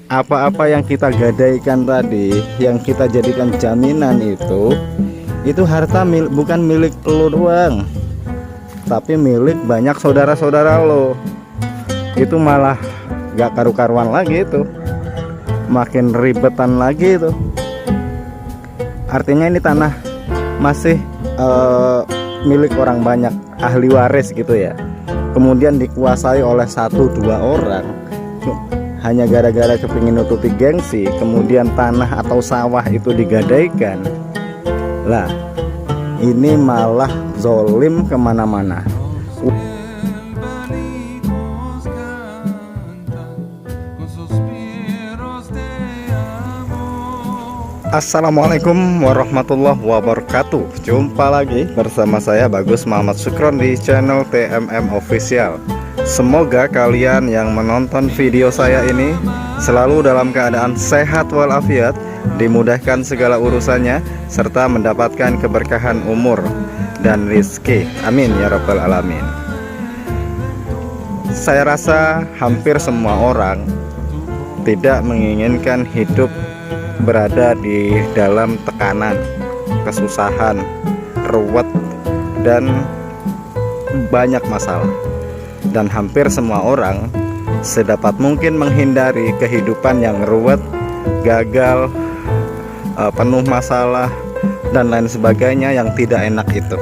apa-apa yang kita gadaikan tadi, yang kita jadikan jaminan itu harta bukan milik lo doang, tapi milik banyak saudara-saudara lo. Itu malah gak karu-karuan lagi, itu makin ribetan lagi itu. Artinya ini tanah masih milik orang banyak, ahli waris gitu ya, kemudian dikuasai oleh 1-2 orang hanya gara-gara kepingin nutupi gengsi, kemudian tanah atau sawah itu digadaikan. Lah, ini malah zolim kemana-mana. Assalamualaikum warahmatullahi wabarakatuh. Jumpa lagi bersama saya Bagus Muhammad Sukron di channel TMM Official. Semoga kalian yang menonton video saya ini selalu dalam keadaan sehat walafiat, dimudahkan segala urusannya, serta mendapatkan keberkahan umur dan rizki. Amin ya rabbal alamin. Saya rasa hampir semua orang tidak menginginkan hidup berada di dalam tekanan, kesusahan, ruwet, dan banyak masalah. Dan hampir semua orang sedapat mungkin menghindari kehidupan yang ruwet, gagal, penuh masalah, dan lain sebagainya yang tidak enak itu.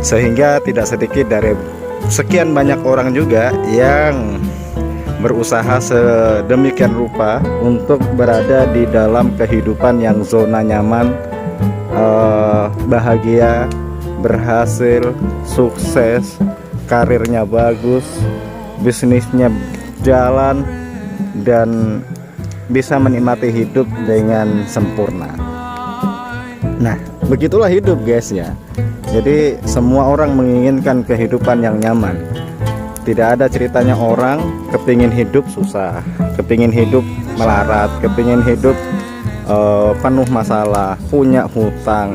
Sehingga tidak sedikit dari sekian banyak orang juga yang berusaha sedemikian rupa untuk berada di dalam kehidupan yang zona nyaman, bahagia, berhasil, sukses, karirnya bagus, bisnisnya jalan, dan bisa menikmati hidup dengan sempurna. Nah, begitulah hidup guys ya. Jadi semua orang menginginkan kehidupan yang nyaman. Tidak ada ceritanya orang kepingin hidup susah, kepingin hidup melarat, kepingin hidup penuh masalah, punya hutang,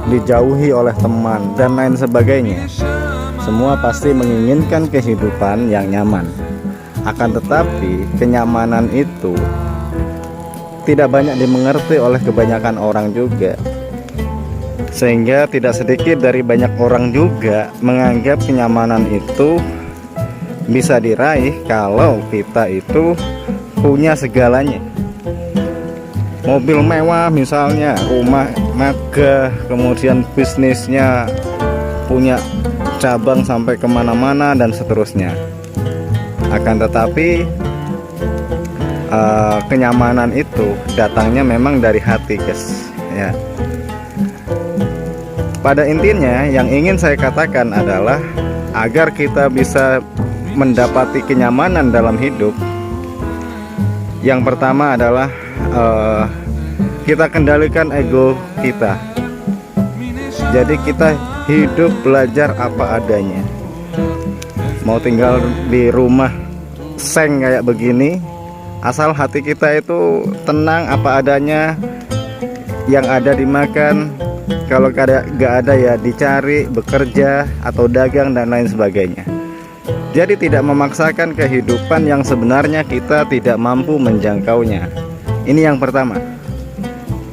dijauhi oleh teman, dan lain sebagainya. Semua pasti menginginkan kehidupan yang nyaman. Akan tetapi kenyamanan itu tidak banyak dimengerti oleh kebanyakan orang juga. Sehingga tidak sedikit dari banyak orang juga menganggap kenyamanan itu bisa diraih kalau kita itu punya segalanya. Mobil mewah misalnya, rumah megah, kemudian bisnisnya punya cabang sampai kemana-mana dan seterusnya. Akan tetapi kenyamanan itu datangnya memang dari hati guys ya. Pada intinya yang ingin saya katakan adalah agar kita bisa mendapati kenyamanan dalam hidup, yang pertama adalah kita kendalikan ego kita. Jadi kita hidup belajar apa adanya. Mau tinggal di rumah seng kayak begini, asal hati kita itu tenang apa adanya, yang ada dimakan, kalau gak ada ya dicari, bekerja atau dagang dan lain sebagainya. Jadi tidak memaksakan kehidupan yang sebenarnya kita tidak mampu menjangkaunya. Ini yang pertama.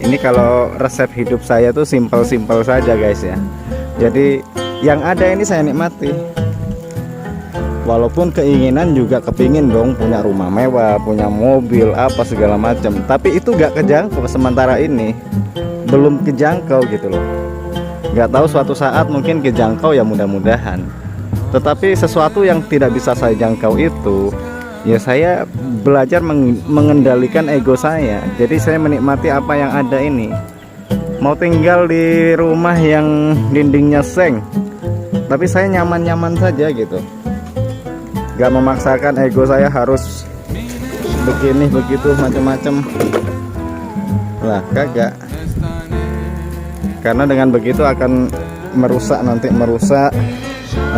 Ini kalau resep hidup saya tuh simpel-simpel saja guys ya. Jadi yang ada ini saya nikmati. Walaupun keinginan juga kepingin dong punya rumah mewah, punya mobil apa segala macam, tapi itu gak kejangkau sementara ini. Belum kejangkau gitu loh. Gak tahu suatu saat mungkin kejangkau ya, mudah-mudahan. Tetapi sesuatu yang tidak bisa saya jangkau itu, ya saya belajar mengendalikan ego saya. Jadi saya menikmati apa yang ada ini. Mau tinggal di rumah yang dindingnya seng, tapi saya nyaman-nyaman saja gitu. Gak memaksakan ego saya harus begini begitu macam-macam. Lah kagak. Karena dengan begitu akan merusak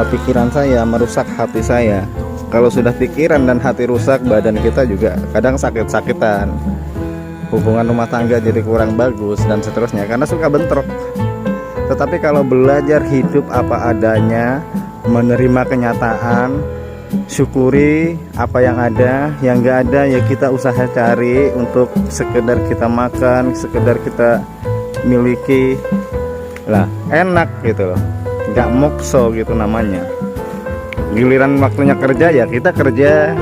pikiran saya, merusak hati saya. Kalau sudah pikiran dan hati rusak, badan kita juga kadang sakit-sakitan. Hubungan rumah tangga jadi kurang bagus dan seterusnya karena suka bentrok. Tetapi kalau belajar hidup apa adanya, menerima kenyataan, syukuri apa yang ada, yang nggak ada ya kita usaha cari untuk sekedar kita makan, sekedar kita miliki lah, enak gitu loh, nggak mokso gitu namanya. Giliran waktunya kerja ya kita kerja,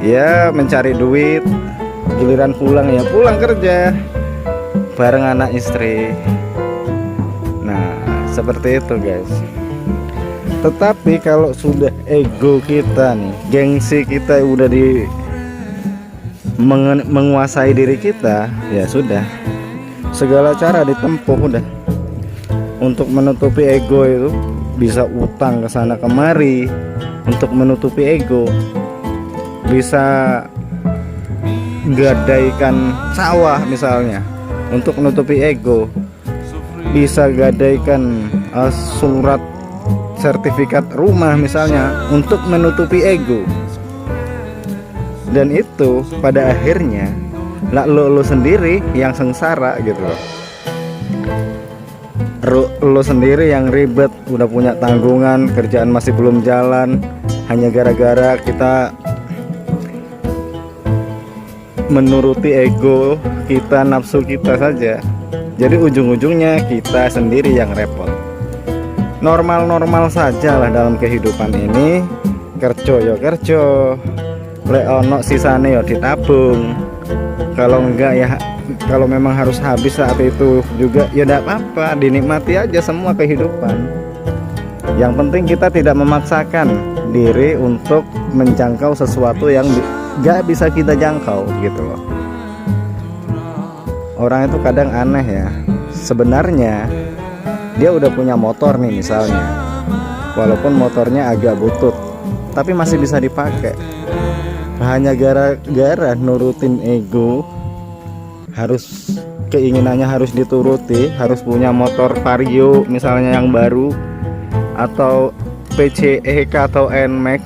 ya mencari duit. Giliran pulang ya pulang kerja bareng anak istri. Nah seperti itu guys. Tetapi kalau sudah ego kita nih, gengsi kita udah menguasai diri kita, ya sudah, segala cara ditempuh udah untuk menutupi ego itu. Bisa utang ke sana kemari untuk menutupi ego, bisa gadaikan sawah misalnya untuk menutupi ego, bisa gadaikan surat sertifikat rumah misalnya untuk menutupi ego. Dan itu pada akhirnya lah lo sendiri yang sengsara gitu loh. Lo sendiri yang ribet, udah punya tanggungan, kerjaan masih belum jalan, hanya gara-gara kita menuruti ego kita, nafsu kita saja. Jadi ujung-ujungnya kita sendiri yang repot. Normal-normal saja lah dalam kehidupan ini. Kerjo yo kerjo, lek ono sisane yo ditabung. Kalau enggak ya, kalau memang harus habis saat itu juga ya enggak apa-apa, dinikmati aja semua kehidupan. Yang penting kita tidak memaksakan diri untuk menjangkau sesuatu yang gak bisa kita jangkau gitu loh. Orang itu kadang aneh ya. Sebenarnya dia udah punya motor nih misalnya, walaupun motornya agak butut, tapi masih bisa dipakai. Hanya gara-gara nurutin ego, harus keinginannya harus dituruti, harus punya motor Vario misalnya yang baru, atau PCEK atau NMAX,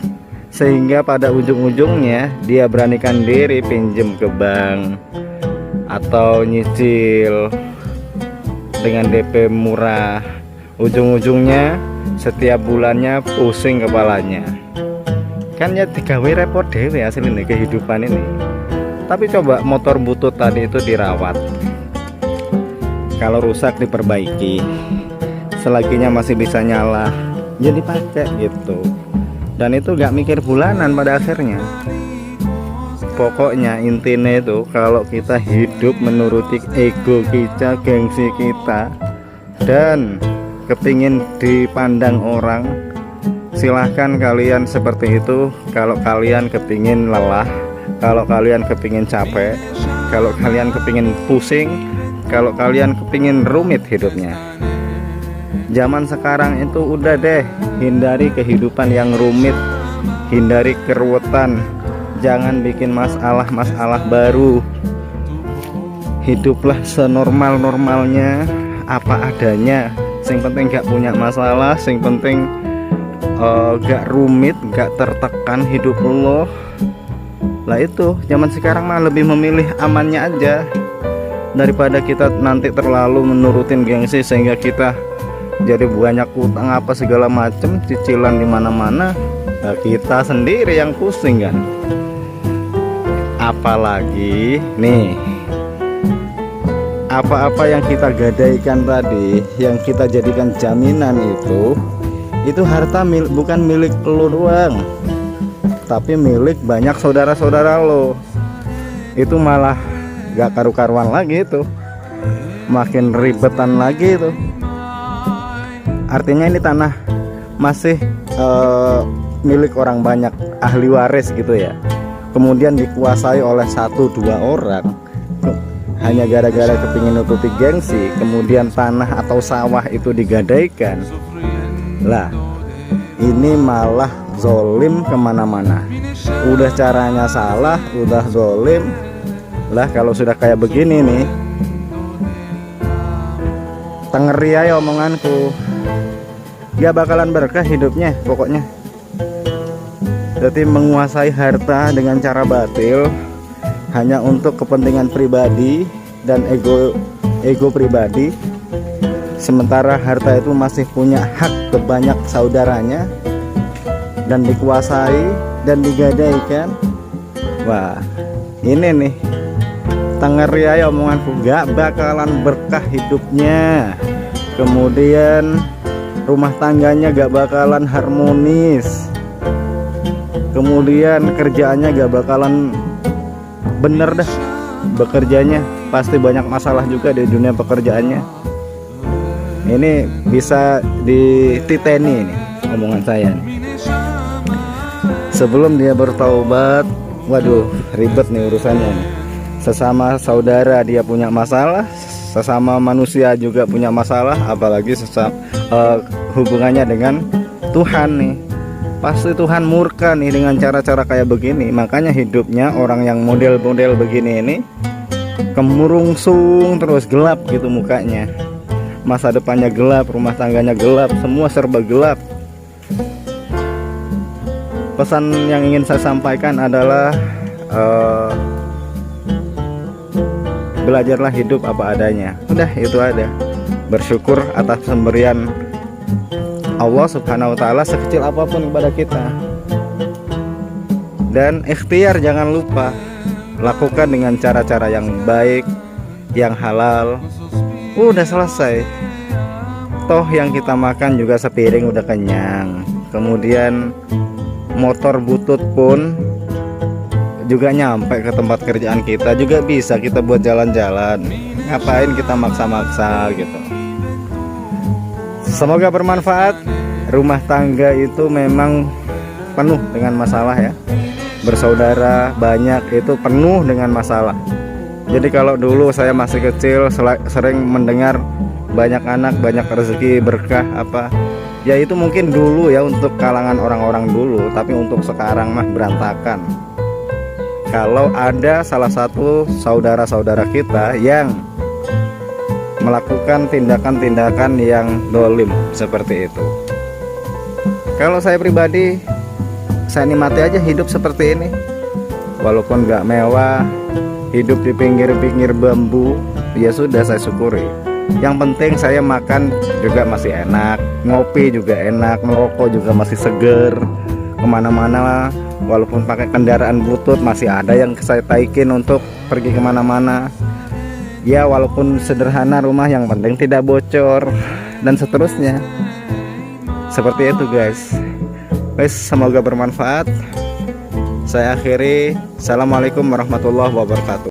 sehingga pada ujung-ujungnya dia beranikan diri pinjem ke bank atau nyicil dengan DP murah. Ujung-ujungnya setiap bulannya pusing kepalanya. Kan ya digawe repot dewe aslinya kehidupan ini. Tapi coba motor butut tadi itu dirawat, kalau rusak diperbaiki, selakinya masih bisa nyala ya dipakai gitu. Dan itu gak mikir bulanan pada akhirnya. Pokoknya intinya itu kalau kita hidup menuruti ego kita, gengsi kita, dan kepingin dipandang orang, silahkan kalian seperti itu. Kalau kalian kepingin lelah, kalau kalian kepingin capek, kalau kalian kepingin pusing, kalau kalian kepingin rumit hidupnya. Zaman sekarang itu udah deh, hindari kehidupan yang rumit, hindari keruwetan, jangan bikin masalah-masalah baru. Hiduplah senormal-normalnya, apa adanya. Sing penting gak punya masalah, sing penting gak rumit, gak tertekan hidup lo. Lah itu, zaman sekarang mah lebih memilih amannya aja, daripada kita nanti terlalu menurutin gengsi sehingga kita jadi banyak utang apa segala macem, cicilan di mana-mana. Nah, kita sendiri yang pusing kan. Apalagi nih, apa-apa yang kita gadaikan tadi, yang kita jadikan jaminan itu harta bukan milik lo doang, tapi milik banyak saudara-saudara lo. Itu malah gak karu-karuan lagi, itu makin ribetan lagi itu. Artinya ini tanah masih milik orang banyak, ahli waris gitu ya, kemudian dikuasai oleh 1-2 orang hanya gara-gara kepingin nutupi gengsi, kemudian tanah atau sawah itu digadaikan. Lah ini malah zolim kemana-mana. Udah caranya salah, udah zolim. Lah kalau sudah kayak begini nih, tengeri aja omonganku, gak bakalan berkah hidupnya pokoknya. Jadi menguasai harta dengan cara batil hanya untuk kepentingan pribadi dan ego pribadi, sementara harta itu masih punya hak ke banyak saudaranya. dan dikuasai dan digadaikan. Wah, ini nih tengeri aja omonganku, gak bakalan berkah hidupnya. Kemudian rumah tangganya gak bakalan harmonis. Kemudian kerjaannya gak bakalan bener dah. Bekerjanya pasti banyak masalah juga di dunia pekerjaannya. Ini bisa dititeni ini omongan saya nih. Sebelum dia bertaubat, waduh ribet nih urusannya nih. Sesama saudara dia punya masalah, sesama manusia juga punya masalah, apalagi hubungannya dengan Tuhan nih. Pasti Tuhan murka nih dengan cara-cara kayak begini. Makanya hidupnya orang yang model-model begini ini kemurungsung terus, gelap gitu mukanya. Masa depannya gelap, rumah tangganya gelap, semua serba gelap. Pesan yang ingin saya sampaikan adalah belajarlah hidup apa adanya. Udah itu ada. Bersyukur atas pemberian Allah Subhanahu wa Ta'ala sekecil apapun kepada kita. Dan ikhtiar jangan lupa, lakukan dengan cara-cara yang baik, yang halal. Udah selesai. Toh yang kita makan juga sepiring udah kenyang. Kemudian motor butut pun juga nyampe ke tempat kerjaan kita, juga bisa kita buat jalan-jalan. Ngapain kita maksa-maksa gitu. Semoga bermanfaat. Rumah tangga itu memang penuh dengan masalah ya. Bersaudara banyak itu penuh dengan masalah. Jadi kalau dulu saya masih kecil sering mendengar banyak anak banyak rezeki berkah apa, ya itu mungkin dulu ya untuk kalangan orang-orang dulu. Tapi untuk sekarang mah berantakan. Kalau ada salah satu saudara-saudara kita yang melakukan tindakan-tindakan yang dolim seperti itu. Kalau saya pribadi, saya nikmati aja hidup seperti ini. Walaupun gak mewah, hidup di pinggir-pinggir bambu, ya sudah saya syukuri. Yang penting saya makan juga masih enak, ngopi juga enak, merokok juga masih seger. Kemana-mana, walaupun pakai kendaraan butut masih ada yang saya taikin untuk pergi kemana-mana. Ya walaupun sederhana rumah, yang penting tidak bocor, dan seterusnya. Seperti itu guys. Guys, semoga bermanfaat. Saya akhiri. Assalamualaikum warahmatullahi wabarakatuh.